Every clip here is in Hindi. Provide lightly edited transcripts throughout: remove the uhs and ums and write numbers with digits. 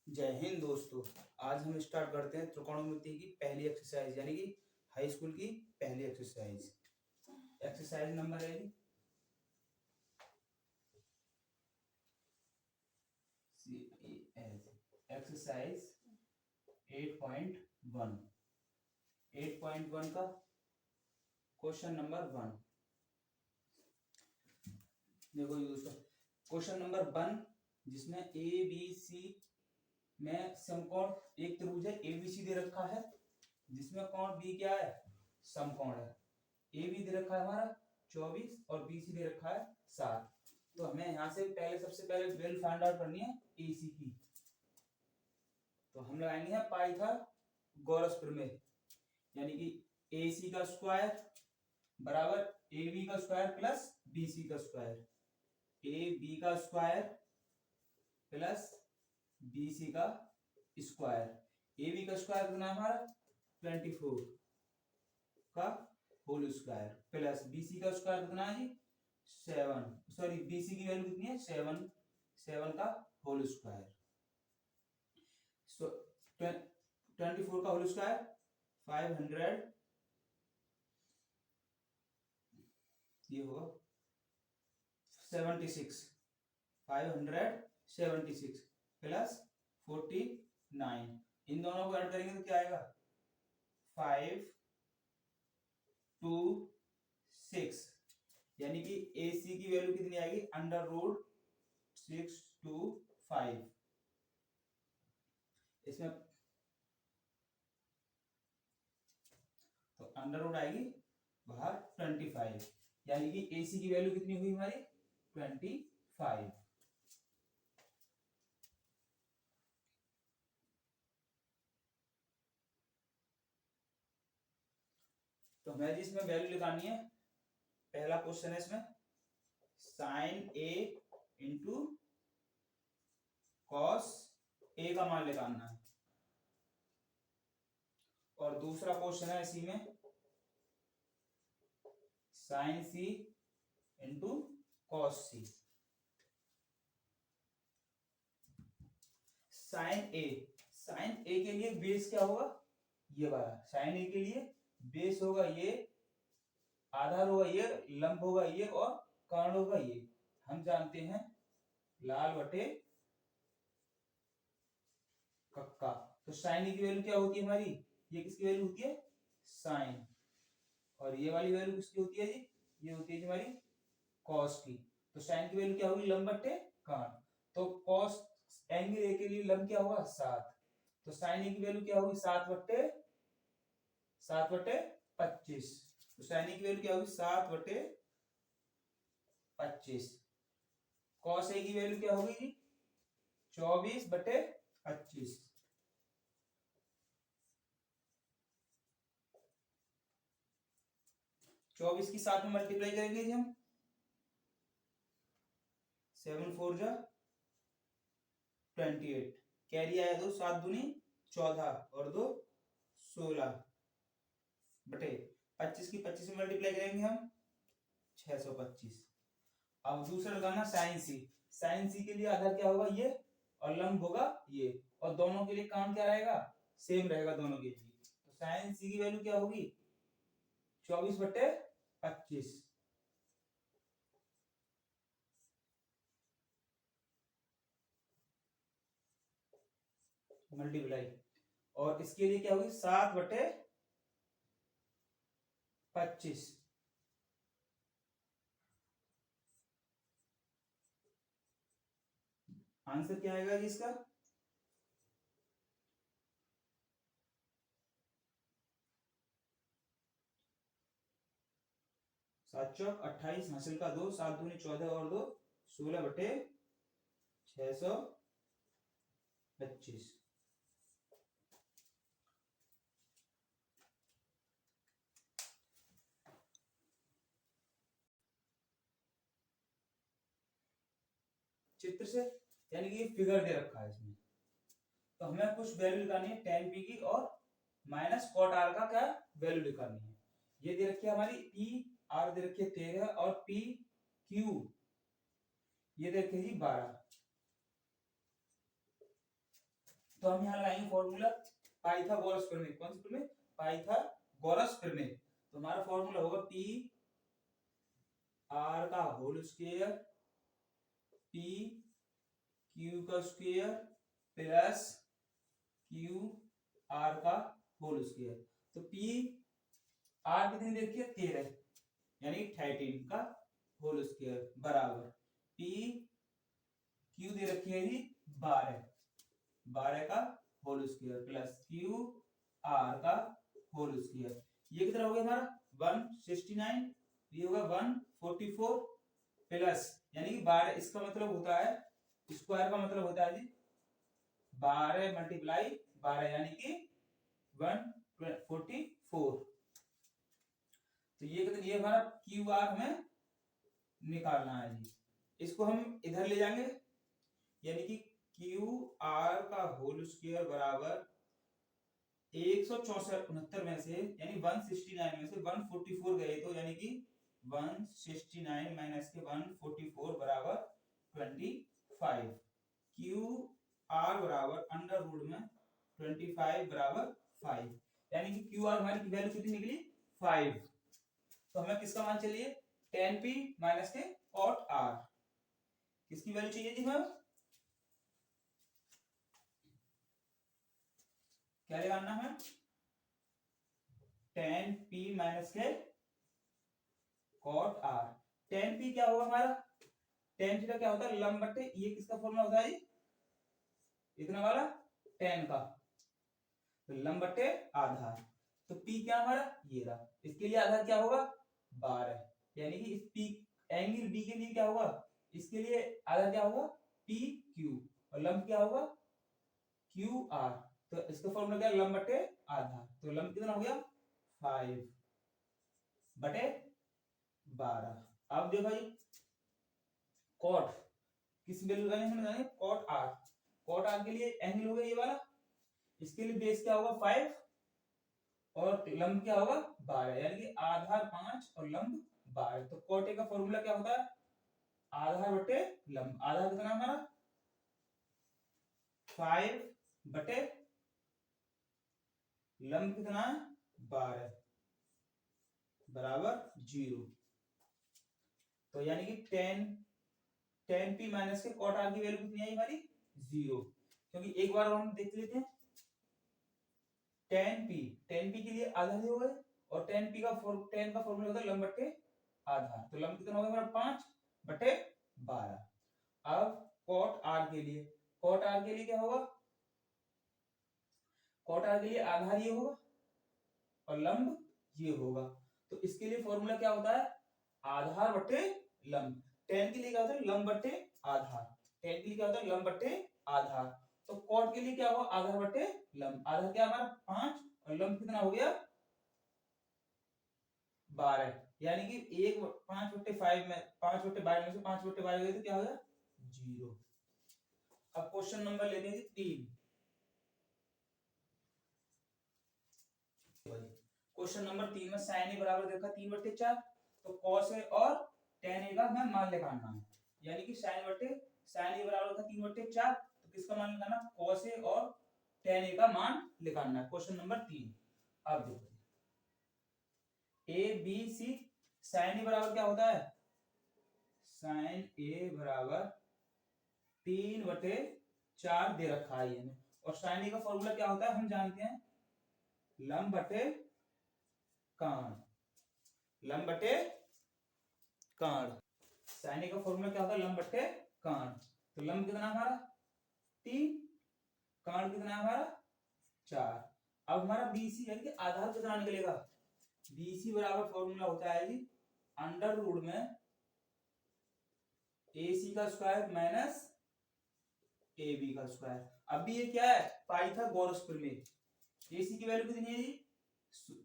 जय हिंद दोस्तों। आज हम स्टार्ट करते हैं त्रिकोणमिति की पहली एक्सरसाइज यानी कि हाई स्कूल की पहली एक्सरसाइज। एक्सरसाइज नंबर है एक्सरसाइज 8.1। 8.1 का क्वेश्चन नंबर 1। देखो ये दोस्तों, क्वेश्चन नंबर 1 जिसमें ए बी सी में समकोण एक त्रिभुज है एबीसी दे रखा है, जिसमें कोण बी क्या है, समकोण है। ए बी दे रखा है हमारा 24 और बी सी दे रखा है 7। तो हमें यहाँ से सबसे पहले वैल्यू फाइंड आउट करनी है ए सी की। तो हम लगाएंगे यहाँ पाइथागोरस प्रमेय, यानी कि ए सी का स्क्वायर बराबर ए बी का स्क्वायर प्लस बी सी का स्क्वायर। ए बी का स्क्वायर प्लस बी सी का स्क्वायर। ए बी का स्क्वायर कितना है हमारा 24 का whole square plus B C का स्क्वायर कितना है जी 7। सॉरी बी सी की वैल्यू कितनी है 7 का होल स्क्वायर। सो 24 का होल स्क्वायर 500, ये होगा 76, 576 प्लस 49। इन दोनों को ऐड करेंगे तो क्या आएगा 5 2 6, यानी कि ए सी की वैल्यू कितनी आएगी √625। इसमें तो अंडर रूट आएगी बाहर 25, यानी कि ए सी की वैल्यू कितनी हुई हमारी 25। तो हमें जिसमें वैल्यू निकालनी है, पहला क्वेश्चन है इसमें sign A into cos A का मान निकालना है। और दूसरा क्वेश्चन है इसी में साइन सी इंटू कॉस सी। साइन ए के लिए बेस क्या होगा, ये वाला साइन ए के लिए बेस होगा ये, आधार होगा ये, लंब होगा ये और कर्ण होगा ये। हम जानते हैं लाल बटे कक्का। तो साइन ए की वैल्यू क्या होती है हमारी, ये किसकी वैल्यू होती है साइन, और ये वाली वैल्यू किसकी होती है जी, ये होती है हमारी कॉस की। तो साइन की वैल्यू क्या होगी लंब बटे कर्ण। तो कॉस एंगल ए के लिए लंब क्या होगा 7। तो साइन ए की वैल्यू क्या होगी 7/25। तो साइन ए की वैल्यू क्या होगी 7/25। कॉस ए की वैल्यू क्या होगी जी 24/25। 24 की 7 में मल्टीप्लाई करेंगे जी हम, 7 4 जा 28, कैरी आया 2, 7 दूनी 14 और 2 16 बटे 25 की 25 में मल्टीप्लाई करेंगे हम 625। अब दूसरा लगाना साइन सी। साइन सी के लिए आधार क्या होगा ये और लंब होगा ये, और दोनों के लिए काम क्या रहेगा सेम रहेगा दोनों के लिए। तो साइन सी की वैल्यू क्या होगी 24/25। मल्टीप्लाई, और इसके लिए क्या होगी 7/25। आंसर क्या आएगा जी इसका 7 चौक 28, हासिल का 2, 7 दूनी 14 और 2 16/625। चित्र से, यानी कि फिगर दे रखा है इसमें, तो हमें कुछ वैल्यू निकालनी है tan p की और माइनस कॉट r का क्या वैल्यू निकालनी है। ये दे रखी है हमारी p r दे रखी है 13 और p q ये दे रखी है जी 12। तो हम यहाँ लगाएंगे फॉर्मूला पाइथागोरस प्रमेय। कौन सी प्रमेय? पाइथागोरस प्रमेय। तो हमारा फॉर्मूला होगा पी आर का होल स्क्वायर पी क्यू का स्क्वायर प्लस क्यू आर का होल स्क्वायर। तो पी आर कितनी दे रखी है? 13, यानी 13 का होल स्क्वायर बराबर पी क्यू दे रखी है जी 12 का whole square plus Q R का होल स्क्वायर। ये कितना हो गया हमारा 169, ये होगा 144 प्लस यानी कि 12, इसका मतलब होता है स्क्वायर का मतलब होता है जी 12 मल्टीप्लाई 12 यानी कि 144। तो ये कितना, ये हमारा क्यू आर हमें निकालना है जी। इसको हम इधर ले जाएंगे यानी कि क्यू आर का होल स्क्वायर बराबर 164 में से यानी 169 में से 144 गए तो यानी कि 169 माइनस के 144 बराबर 25। क्यू आर बराबर अंडर रूट में 25 बराबर 5, यानी कि क्यू आर हमारी वैल्यू कितनी निकली 5। तो हमें किसका मान चाहिए? tan p माइनस के cot r। किसकी वैल्यू चाहिए जी हमें? क्या लगाना है? tan p माइनस के cot r। tan p क्या होगा हमारा? tan थीटा क्या होता है? लंब बटे, ये किसका फॉर्मूला होता है? इतना वाला tan का, तो लंब बटे आधार। तो p क्या हमारा? ये रहा। इसके लिए आधार क्या होगा? 12, यानी कि इस p एंगल b के लिए क्या होगा? इसके लिए आधार क्या होगा? p q, और लंब क्या होगा? q r। तो इसका फॉर्मूला क्या? लंब बटे आधार। तो लंब कितना हो गया? 5 बटे 12। अब देखो भाई कॉट किस वैल्यू का है? Cot R. कॉट आर के लिए एंगल हो गया ये वाला, इसके लिए बेस क्या होगा? 5 और लंब क्या होगा? 12, यानी कि आधार 5 और लंब 12। तो कॉट ए का फॉर्मूला क्या होता है? आधार बटे लंब। आधार कितना हमारा? 5 बटे लंब कितना है? 12 बराबर 0। तो यानी कि tan p माइनस के cot r की वैल्यू कितनी आई हमारी? 0। क्योंकि एक बार हम देख लेते हैं tan p के लिए आधा ही होगा, और tan का फॉर्मूला होता है लंब बटे आधार। तो लंब कितना होगा हमारा? 5 बटे 12। अब cot r के लिए क्या होगा? cot r के लिए आधार ये होगा और लंब ये होगा। तो इसके लिए फॉर्मूला क्या होता है? आधार बटे लंब। tan के लिए क्या होता है? लंब बटे आधार। tan के लिए क्या होता है? लंब बटे आधार। तो cot के लिए क्या होगा? आधार बटे लंब। आधार क्या हमारा? 5 और लंब कितना हो गया? 12, यानी कि 5 बटे 5 में 5 बटे 12 में से 5 बटे 12 गए तो क्या हो गया? 0। अब क्वेश्चन नंबर लेते हैं 3। क्वेश्चन नंबर 3 में sin a बराबर देखा 3/4, तो cos a और tan a का हमें मान निकालना है। यानी कि sin a बराबर था 3/4, तो किसका मान निकालना? cos a और tan a का मान निकालना है। Question number 3। अब देखो a b c, sin a बराबर क्या होता है? sin a बराबर 3/4 दे रखा है ये, और sin a का फॉर्मूला क्या होता है? हम जानते हैं लंब बटे काण। लंब बटे काण। sin a का फॉर्मूला क्या होता है? लंब बटे काण। तो लंब कितना हमारा? 3, काण कितना हमारा? 4। अब हमारा BC यानी कि आधार कितना निकलेगा? BC बराबर फॉर्मूला होता है जी अंडर रूट में AC का स्क्वायर माइनस AB का स्क्वायर। अब ये क्या है? पाइथागोरस प्रमेय। AC की वैल्यू कितनी है जी?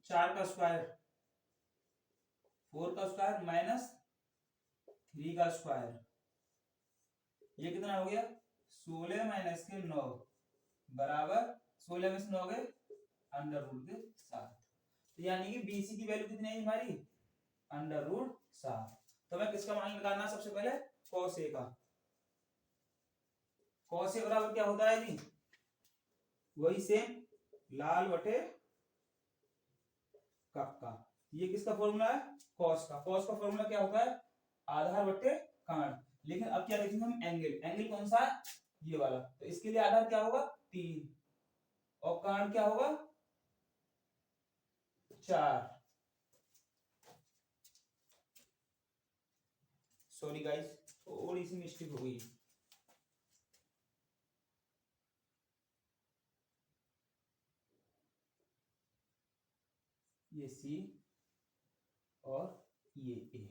4 का स्क्वायर, 4 का स्क्वायर माइनस 3 का स्क्वायर। ये कितना हो गया? 16 माइनस के 9 बराबर 16 में से 9 गए अंडर रूट के 7। तो यानी कि BC की वैल्यू कितनी है हमारी? Under root 7। तो मैं किसका मान निकालना? सबसे पहले cos a का। cos a बराबर क्या होता है जी? वही सेम लाल बटे कक्का। ये किसका फॉर्मूला है? कॉस का। कॉस का फॉर्मूला क्या होता है? आधार बटे कांड। लेकिन अब क्या लिखेंगे हम? एंगल। एंगल कौन सा है? ये वाला। तो इसके लिए आधार क्या होगा? 3 और कांड क्या होगा? 4। सॉरी गाइस, थोड़ी सी मिस्टेक हो गई। ये सी और ये ए,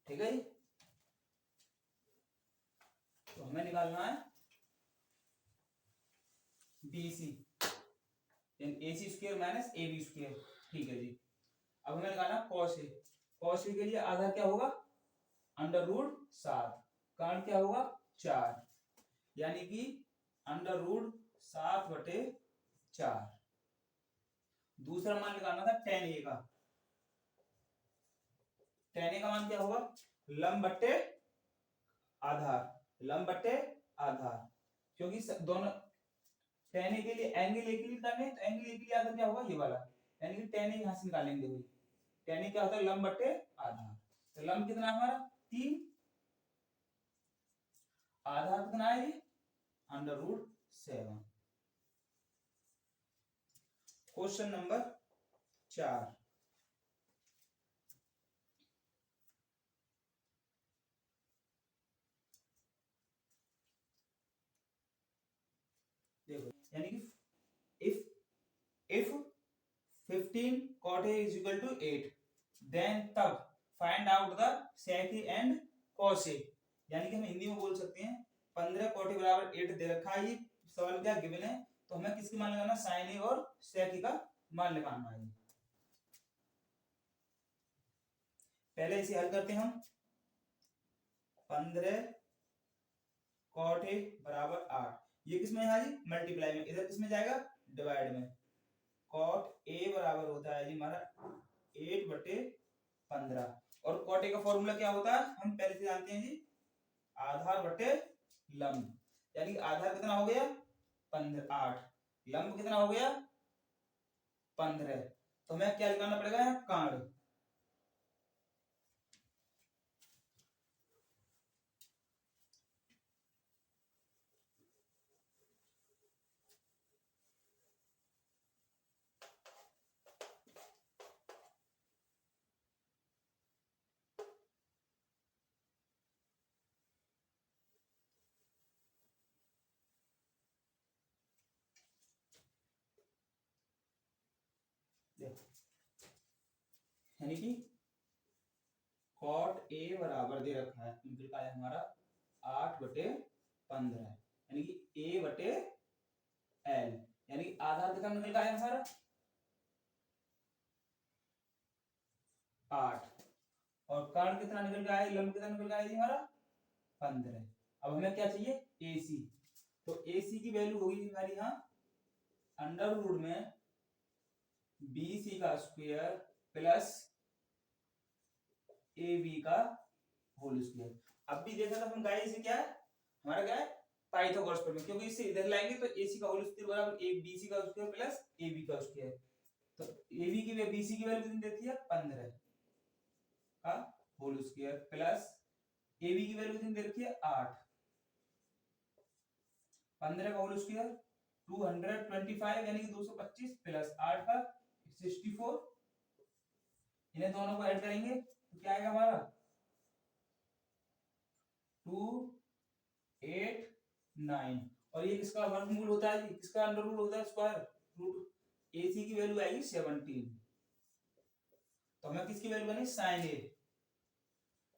ठीक है। तो हमें निकालना है B C, A C square minus A B square, ठीक है जी। अब हमें निकालना कॉस ए। कॉस ए के लिए आधा क्या होगा? अंडर रूट 7, कारण क्या होगा? 4, यानी कि अंडर रूट 7 बटे 4। दूसरा मान निकालना था टेन ए का। टेन ए का मान क्या होगा? लंब बट्टे आधार, लंब बट्टे आधार, क्योंकि दोनों टेन ए के लिए एंगल ए के लिए करने, तो एंगल ए के लिए आधार क्या होगा? ये वाला, यानी कि टेन ए यहां से निकालेंगे वही। टेन ए क्या होता है? लंब बट्टे आधार। तो लंब कितना है हमारा? 3, आधार कितना है? ये अंडर रूट 7। क्वेश्चन नंबर 4, देखो, यानी कि if 15 cot A is equal to 8, then तब find out the sec A and cos A। यानी कि हम हिंदी में बोल सकते हैं 15 cot A बराबर 8 दे रखा है, ये सवाल क्या गिवन है, तो हमें किसकी मान लगाना? sin A और sec A का मान लगाना है। पहले इसे हल करते हैं हम। 15 cot A बराबर 8, ये किसमें है जी? मल्टीप्लाई में। इधर किसमें जाएगा? डिवाइड में। cot A बराबर होता है जी हमारा 8 बटे 15, और cot A का फॉर्मूला क्या होता है? हम पहले से जानते हैं जी, आधार बटे लंब। यानी कि आधार कितना हो गया? 15, 8, लंब कितना हो गया? 15। तो हमें क्या निकालना पड़ेगा? कांड। यानी कि cot A बराबर दे रखा है, निकल का है हमारा 8 बटे 15, यानी कि A बटे L, यानी कि आधार कितना निकल का है हमारा? 8, और कांड कितना निकल का है? लंब कितना निकल का है जी हमारा? 15। अब हमें क्या चाहिए? AC। तो AC की वैल्यू होगी हमारी यहाँ अंडर रूट में BC का स्क्वायर प्लस AB का होल स्क्वायर। अब भी देखा था हम गाइस, क्या है हमारा? क्या है? पाइथागोरस प्रमेय, क्योंकि इसे इधर लाएंगे तो AC का होल स्क्वायर बराबर BC का स्क्वायर प्लस AB का स्क्वायर। तो AB की BC की वैल्यू कितनी देती है? 15 का होल स्क्वायर प्लस AB की वैल्यू कितनी दे रखी है? 8, 15 का होल स्क्वायर 225, यानी कि 225 प्लस 8 का 64। इन्हें दोनों को ऐड करेंगे तो क्या आएगा हमारा? 289, और ये किसका वर्गमूल होता है जी? किसका अंडर रूट होता है? Square root. AC की वैल्यू आएगी 17, तो हमें किसकी वैल्यू बनी? sin A।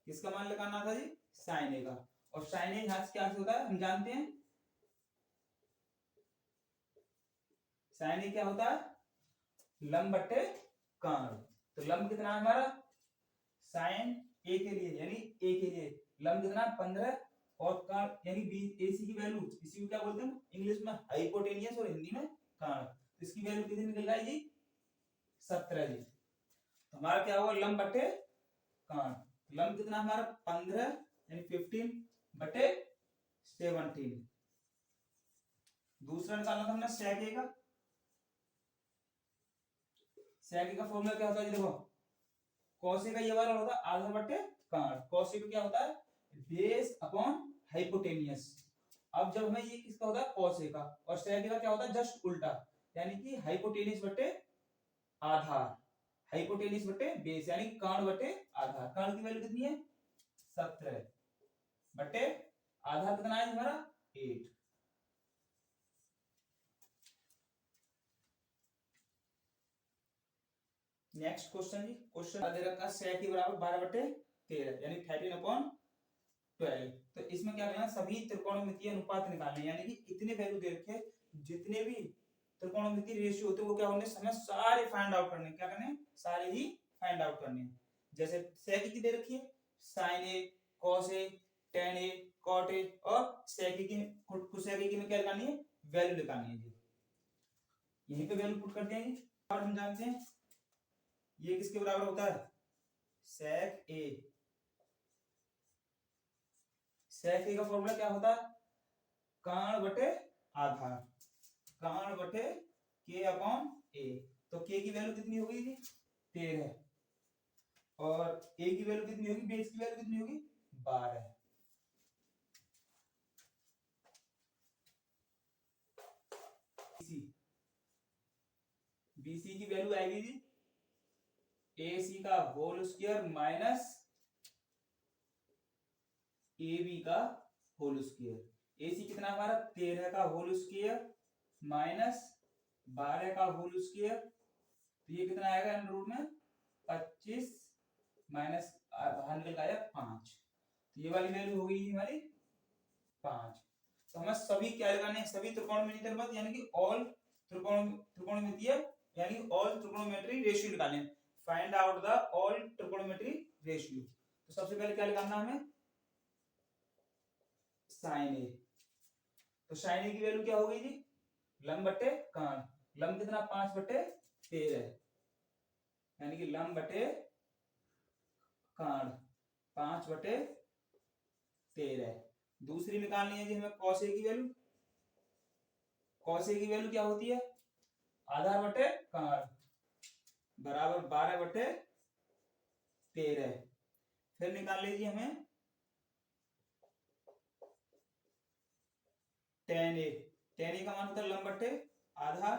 किसका मान लगाना था जी? sin A का। और sin A यहां से क्या होता है? हम जानते हैं sin A क्या होता है? लंब बट्टे कांड। तो लंब कितना है हमारा? sin A के लिए, यानी A के लिए लंब कितना? 15, और कांड यानी AC की वैल्यू, इसी को क्या बोलते हैं इंग्लिश में? हाइपोटेनियस, और हिंदी में कांड। तो इसकी वैल्यू कितनी निकल जाएगी? 17 जी। तो हमारा क्या होगा? लंब बटे कांड। लंब कितना हमारा? 15, यानी 15 बटे 17, दूसरा निकालना था हमने sec a का। sec a का फॉर्मूला क्या होता है जी, देखो cos a का ये वाला होता है आधा बटे काट। cos a का क्या होता है बेस अपॉन हाइपोटेनियस। अब जब हमें ये किसका होता है cos a का, और sec a का क्या होता है जस्ट उल्टा, यानी कि हाइपोटेनियस बटे आधार, हाइपोटेनियस बटे बेस, यानी कर्ण बटे आधार। कर्ण की वैल्यू कितनी है 17 बटे आधार कितना है हमारा 8। नेक्स्ट क्वेश्चन जी, क्वेश्चन दे रखा है sec के बराबर 12 बटे 13 यानी 13/12। तो इसमें क्या करना है सभी त्रिकोणमितीय अनुपात निकालने हैं, यानी कि इतने वैल्यू दे रखे जितने भी त्रिकोणमितीय रेशियो होते हैं वो क्या होने हमें सारे फाइंड आउट करने, क्या करने सारे ही फाइंड आउट करने। जैसे sec की दे रखी है sin a cos a tan a cot a, और sec की cosec की में क्या निकालनी है वैल्यू निकालनी है जी। यहीं पे वैल्यू पुट करते हैं जी। और हम जानते हैं ये किसके बराबर होता है sec a। sec a का फॉर्मूला क्या होता है कर्ण बटे आधार, कर्ण बटे k अपॉन a। तो k की वैल्यू कितनी होगी जी 13, और a की वैल्यू कितनी होगी बेस की वैल्यू कितनी होगी 12। BC की वैल्यू आएगी जी AC का होल स्क्वायर माइनस AB का होल स्क्वायर। AC कितना हमारा 13 का होल स्क्वायर माइनस 12 का होल स्क्वायर, तो ये कितना आएगा अंडर रूट में 25 माइनस बाहर निकल आया 5, तो ये वाली वैल्यू हो गई हमारी 5। तो हमें सभी क्या लगाने हैं सभी त्रिकोणमितीय अनुपात यानी कि ऑल त्रिकोणमितीय यानी ऑल ट्रिगोनोमेट्री रेशियो निकालने हैं। Find out the all trigonometry ratio. तो सबसे पहले क्या निकालना हमें साइन ए। तो साइन ए की वैल्यू क्या हो गई जी लंब बटे कान, लंब कितना 5 बटे 13 यानी कि लंब बटे कान 5 बटे 13। दूसरी निकालनी है जी हमें कॉस ए की वैल्यू। कॉस ए की वैल्यू क्या होती है आधार बटे कान बराबर 12 बटे 13। फिर निकाल लीजिए हमें टेन ए। टेन ए का मान होता है लंब बटे आधार,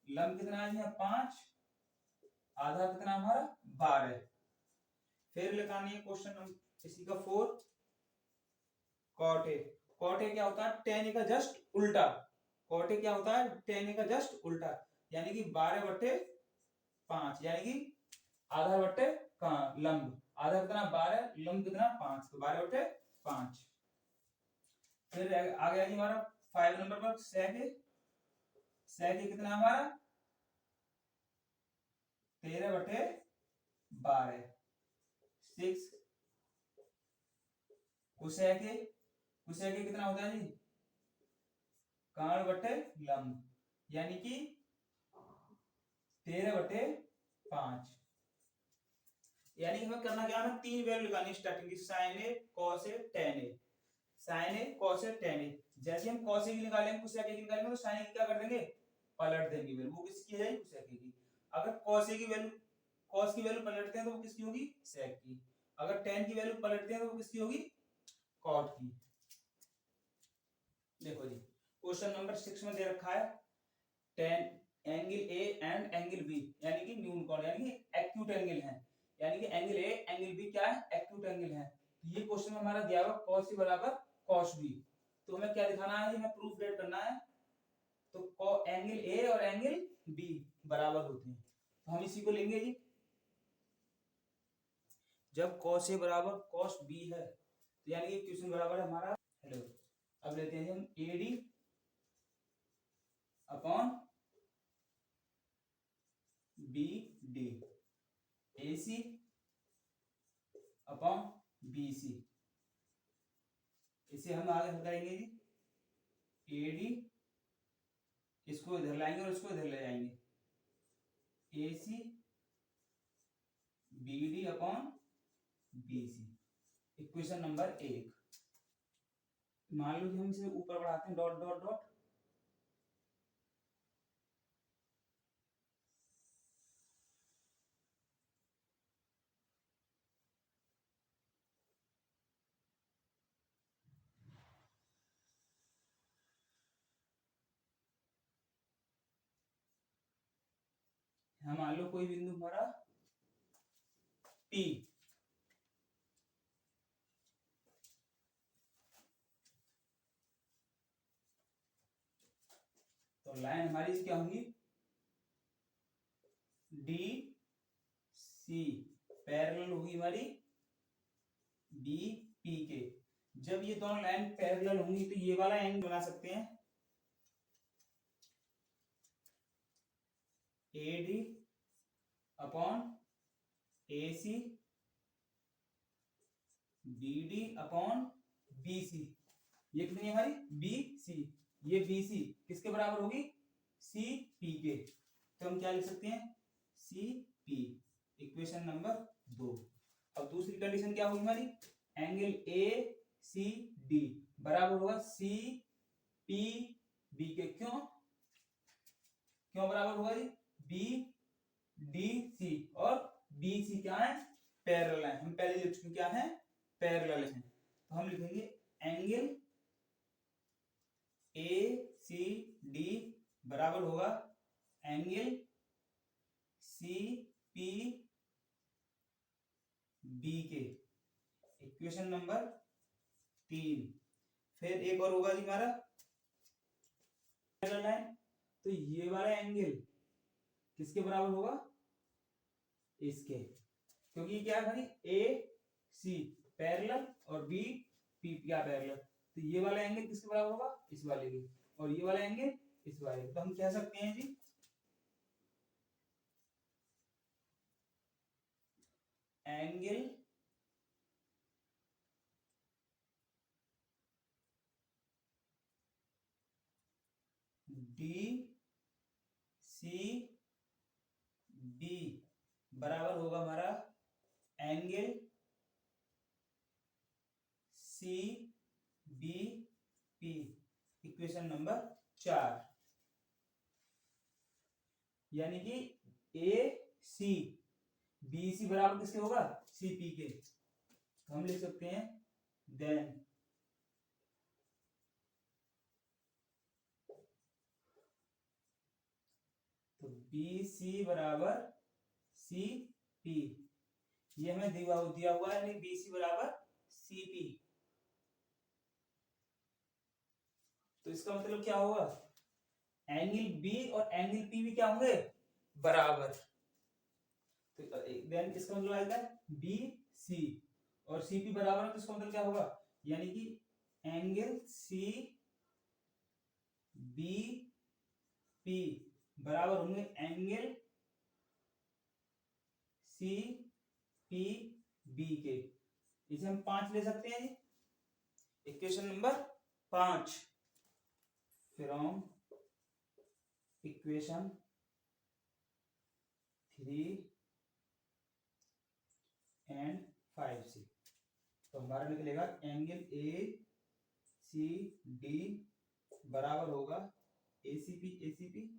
लंब कितना है 5, आधार कितना हमारा 12। फिर निकालनी है क्वेश्चन नंबर इसी का 4 कॉट ए। कॉट ए क्या होता है टेन ए का जस्ट उल्टा, कॉट ए क्या होता है टेन ए का जस्ट उल्टा, यानी कि 12 बटे 5, यानी कि आधार बटे लंब, आधार कितना 12 लंब कितना 5, तो 12 बटे 5। फिर आ गया जी हमारा 5 नंबर पर sec ए। sec ए कितना हमारा 13 बटे 12। 6 cosec ए, cosec ए कितना होता है जी कर्ण बटे लंब, यानी कि 13 बटे 5। यानी हमें करना क्या है तीन वैल्यू निकालनी स्टार्टिंग की sin ए cos ए tan ए। sin ए cos ए tan ए, जैसे हम cos ए की निकालेंगे cosec ए की निकालेंगे तो sin ए की क्या कर देंगे पलट देंगे वैल्यू, वो किसकी है cosec ए की। अगर cos ए की वैल्यू cos की वैल्यू पलटते हैं तो वो किसकी होगी sec की, अगर tan की वैल्यू पलटते हैं तो वो किसकी होगी cot की। देखो जी क्वेश्चन नंबर 6 में दे रखा है tan angle A and angle B यानी कि न्यून कोण यानी कि एक्यूट एंगल है, यानी कि एंगल A एंगल B क्या है एक्यूट एंगल है। तो ये क्वेश्चन में हमारा दिया हुआ cos A बराबर cos B, तो हमें क्या दिखाना है हमें प्रूफ डेट करना है। तो एंगल A और एंगल B बराबर होते हैं, तो हम इसी को लेंगे जी जब cos A बराबर cos B है, तो यानी कि क्वेश्चन बराबर है हमारा हेलो। अब लेते हैं हम AD upon BD, AC upon BC, इसे हम आगे हल करेंगे जी AD, इसको इधर लाएंगे और इसको इधर ले जाएंगे AC BD upon BC। Equation number 1 मान लो कि हम इसे ऊपर बढ़ाते हैं डॉट डॉट डॉट, हम मान लो कोई बिंदु हमारा P, तो लाइन हमारी क्या होंगी, डी सी पैरेलल होगी हमारी बी पी के। जब ये दोनों लाइन पैरेलल होंगी तो ये वाला एंगल बना सकते हैं A D upon A C, B D upon B C. ये कितनी है हमारी बी सी, ये बी सी किसके बराबर होगी, सी पी के। तो हम क्या लिख सकते हैं, सी पी, इक्वेशन नंबर 2। अब दूसरी कंडीशन क्या होगी हमारी, एंगल ए सी डी बराबर होगा सी पी बी के। क्यों क्यों बराबर होगा जी, बी डी सी और बी सी क्या है, पैरेलल है। हम पहले लिख चुके क्या है, पैरेलल है। तो हम लिखेंगे एंगल ए सी डी बराबर होगा एंगल सी पी बी के, इक्वेशन नंबर 3। फिर एक और होगा जी हमारा पैरेलल है, तो ये वाला एंगल किसके बराबर होगा, इसके, क्योंकि क्या है भाई ए सी पैरेलल और बी पी क्या पैरेलल, तो ये वाला एंगल किसके बराबर होगा, इस वाले के, और ये वाला एंगल इस वाले के। तो हम कह सकते हैं जी एंगल डी सी बी बराबर होगा हमारा angle C B P, equation number 4। यानी कि ए सी बी सी बराबर किसके होगा, सी पी के। तो हम लिख सकते हैं देन तो बी सी बराबर सी पी, ये हमें दिया हुआ है, बी सी बराबर सी पी। तो इसका मतलब क्या होगा, एंगल बी और एंगल पी भी क्या होंगे, बराबर। तो देन इसका मतलब आएगा बी सी और सी पी बराबर है, तो इसका मतलब क्या होगा, यानी कि एंगल सी बी पी बराबर होंगे एंगल सी पी बी के। इसे हम 5 ले सकते हैं, equation number 5 from equation 3 and 5 से। तो हमारा निकलेगा एंगल ए सी डी बराबर होगा A C P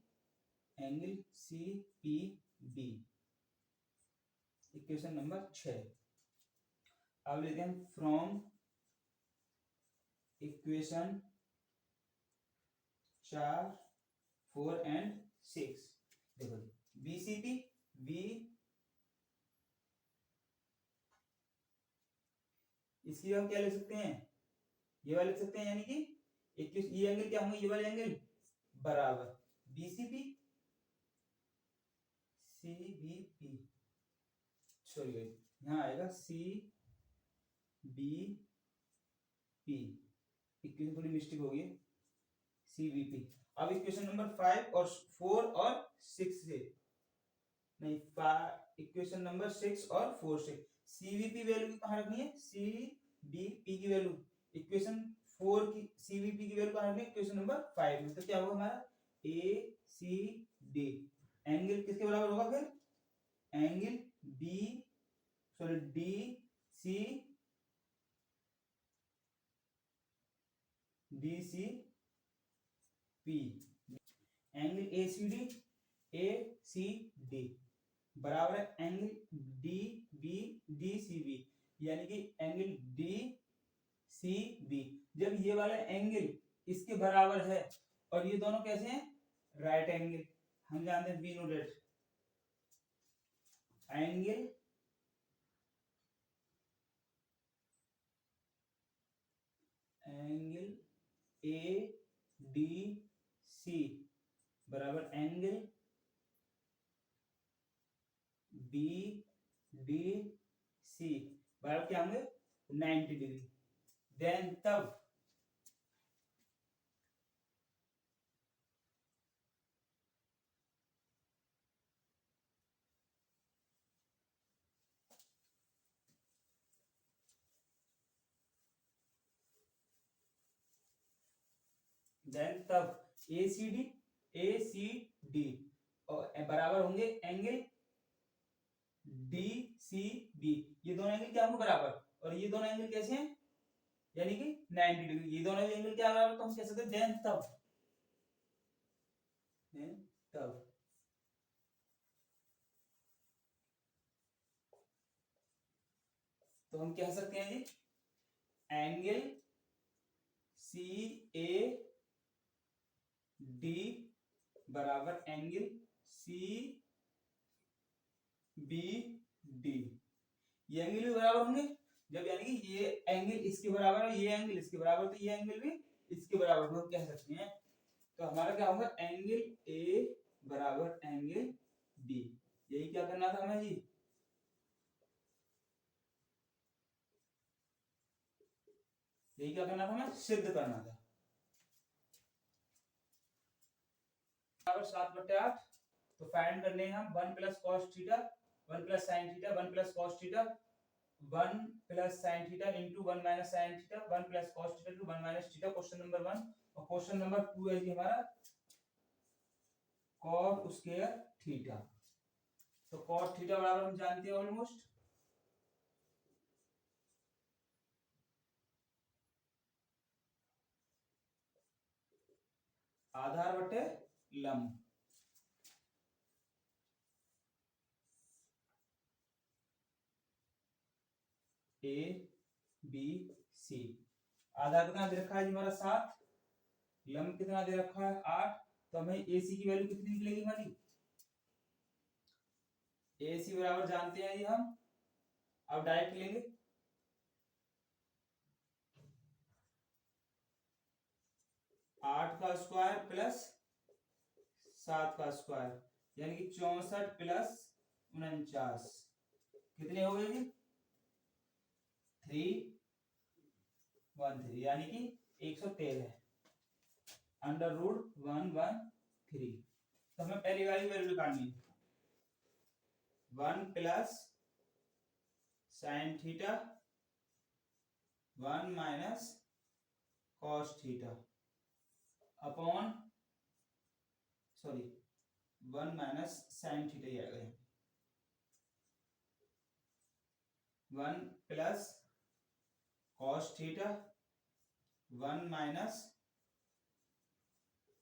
angle C P B, equation number 6। अब लेते हैं फ्रॉम इक्वेशन 4 4 एंड 6। देखो बी सी पी बी, इसकी हम क्या लिख सकते हैं, ये वाला लिख सकते हैं, यानी कि ये एंगल क्या होंगे, ये वाले एंगल बराबर B C P C B P, sorry यहाँ आएगा सी बी पी, इक्वेशन थोड़ी मिस्टेक हो गई, सी बी पी। अब इक्वेशन नंबर 5 और 4 और 6 से, नहीं इक्वेशन नंबर 6 और 4 से सीवीपी वैल्यू कहाँ रखनी है, सी डी पी की वैल्यू इक्वेशन 4 की, सीवीपी की वैल्यू कहाँ रखनी है इक्वेशन नंबर 5 में। तो क्या होगा हमारा ए सी डी एंगल किसके बराबर होगा, फिर angle B sorry D C P, angle A C D बराबर है angle D B D C B, यानी कि एंगल डी सी बी। जब ये वाला एंगल इसके बराबर है और ये दोनों कैसे हैं, राइट एंगल, हम जानते हैं be noted, angle A D C बराबर एंगल बी डी सी बराबर क्या होंगे 90 डिग्री। देन तब ए सी डी और बराबर होंगे एंगल डी सी बी। ये दोनों एंगल क्या होंगे बराबर, और ये दोनों एंगल कैसे हैं, यानी कि 90 डिग्री। ये दोनों एंगल क्या बराबर, तो हम कह सकते हैं देन तब तो हम कह सकते हैं जी एंगल सी ए डी बराबर एंगल सी बी डी। ये एंगल भी बराबर होंगे जब, यानी कि ये एंगल इसके बराबर है, ये एंगल इसके बराबर, तो ये एंगल भी इसके बराबर हम कह सकते हैं। तो हमारा क्या होगा एंगल ए बराबर एंगल बी। यही क्या करना था हमें जी, यही क्या करना था हमें, सिद्ध करना था। 7/8 तो फाइंड करने हैं हम 1 plus cos theta 1 plus sine theta 1 plus cos theta 1 plus sine theta into 1 minus sine theta 1 plus cos theta two 1 minus theta, question number 1। और क्वेश्चन नंबर 2 है जी हमारा कॉट स्क्वायर थीटा। तो कॉट थीटा बराबर हम जानते हैं ऑलमोस्ट आधार बटे लंब। ए बी सी आधार कितना दे रखा है जी हमारा 7, लंब कितना दे रखा है 8। तो हमें ए सी की वैल्यू कितनी निकलेगी हमारी, ए सी बराबर जानते हैं जी हम, अब डायरेक्ट लेंगे 8 का स्क्वायर प्लस 7 का स्क्वायर, यानी कि 64 प्लस 49 कितने हो गए जी 313, यानी कि 113 अंडर रूट 113। तो हमें पहली वाली वैल्यू निकालनी है 1 plus sine theta 1 minus cos theta upon 1 minus sine theta ही आ गए 1 plus cos theta 1 minus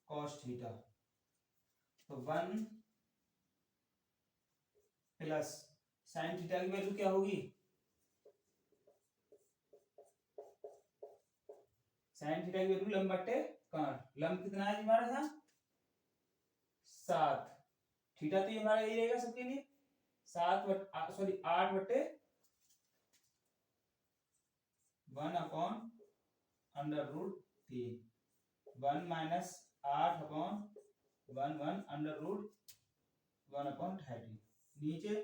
cos theta. तो 1 प्लस साइन थीटा की वैल्यू क्या होगी, साइन थीटा की वैल्यू लंब बटे काट, लंब कितना है हमारा यहाँ 7, थीटा तो ये हमारा यही रहेगा सबके लिए 8 बटे 1 upon under root 3 1 minus 8 upon 1 under root 1 upon 30 नीचे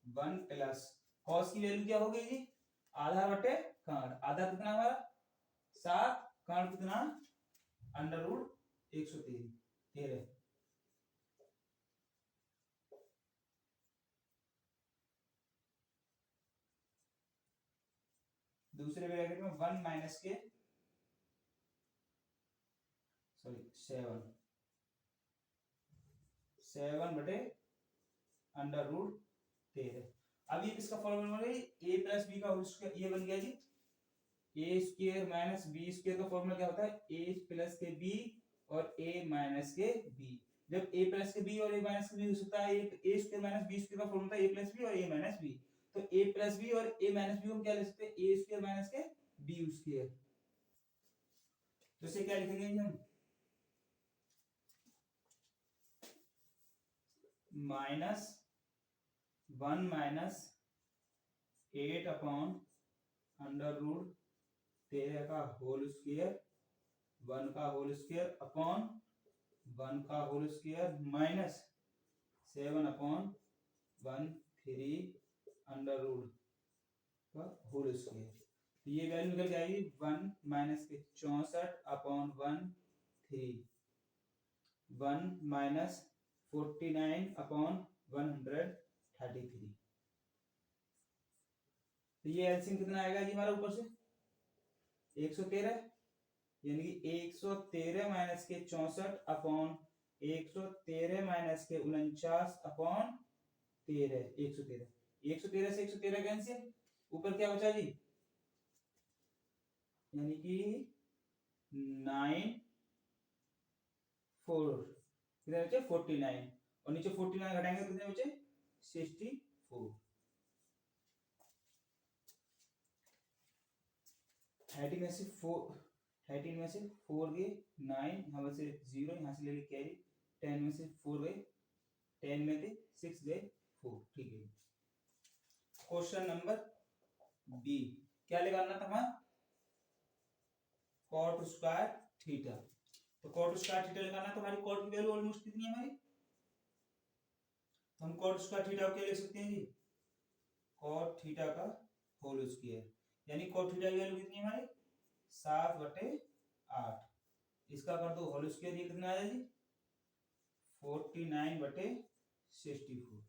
1 प्लस कॉस की वैल्यू क्या हो गई जी आधा बटे काट, आधा कितना हमारा 7, काट कितना अंडर रूट 113। दूसरे ब्रैकेट में 1 माइनस के 7 बटे अंडर रूट 13। अब ये किसका फॉर्मूला बन गया ए प्लस बी का होल स्क्वायर, ये बन गया जी ए स्क्वायर माइनस बी स्क्वायर का फॉर्मूला क्या होता है ए प्लस के बी और ए माइनस के बी। जब ए प्लस के बी और ए माइनस के बी हो सकता है ए स्क्वायर माइनस बी स्क्वायर का फॉर्मूला ए प्लस बी और ए माइनस बी, तो ए प्लस बी और ए माइनस बी हम क्या ले सकते हैं ए स्क्वायर माइनस के बी स्क्वायर। तो इसे क्या लिखेंगे हम minus 1 minus 8 upon under root 13 का होल स्क्वायर 1 का होल स्क्वायर अपॉन 1 का whole square minus 7 upon 1/3 under root का होल स्क्वायर। तो ये वैल्यू निकल जाएगी 1 माइनस के 64 अपॉन 1/3 1 माइनस 49 अपॉन 133। तो ये एलसीएम कितना आएगा जी हमारा ऊपर से 113, यानी कि 113 माइनस के 64 अपॉन 113 माइनस के 49 अपॉन 13 113 से 113 कैंसिल, ऊपर क्या बचा जी, यानी कि 9 4 कितने बचे 49 और नीचे 49 घटाएंगे तो कितने बचे 64। 13 में से 4 13 में से 4 गए 9, यहाँ से 0 यहाँ से ले ली कैरी, 10 में से 4 गए 10 में थे 6 गए 4। ठीक है, क्वेश्चन नंबर बी क्या लगाना था हमारा कॉट स्क्वायर थीटा। तो कॉट स्क्वायर थीटा लगाना तो हमारी कॉट की वैल्यू ऑलमोस्ट कितनी है हमारी, तो हम कॉट स्क्वायर थीटा को क्या लिख सकते हैं जी कॉट थीटा का होल स्क्वायर, यानी कॉट थीटा की वैल्यू कितनी है हमारी 7/8, इसका कर दो होल स्क्वायर, ये कितना आया जी 49/64।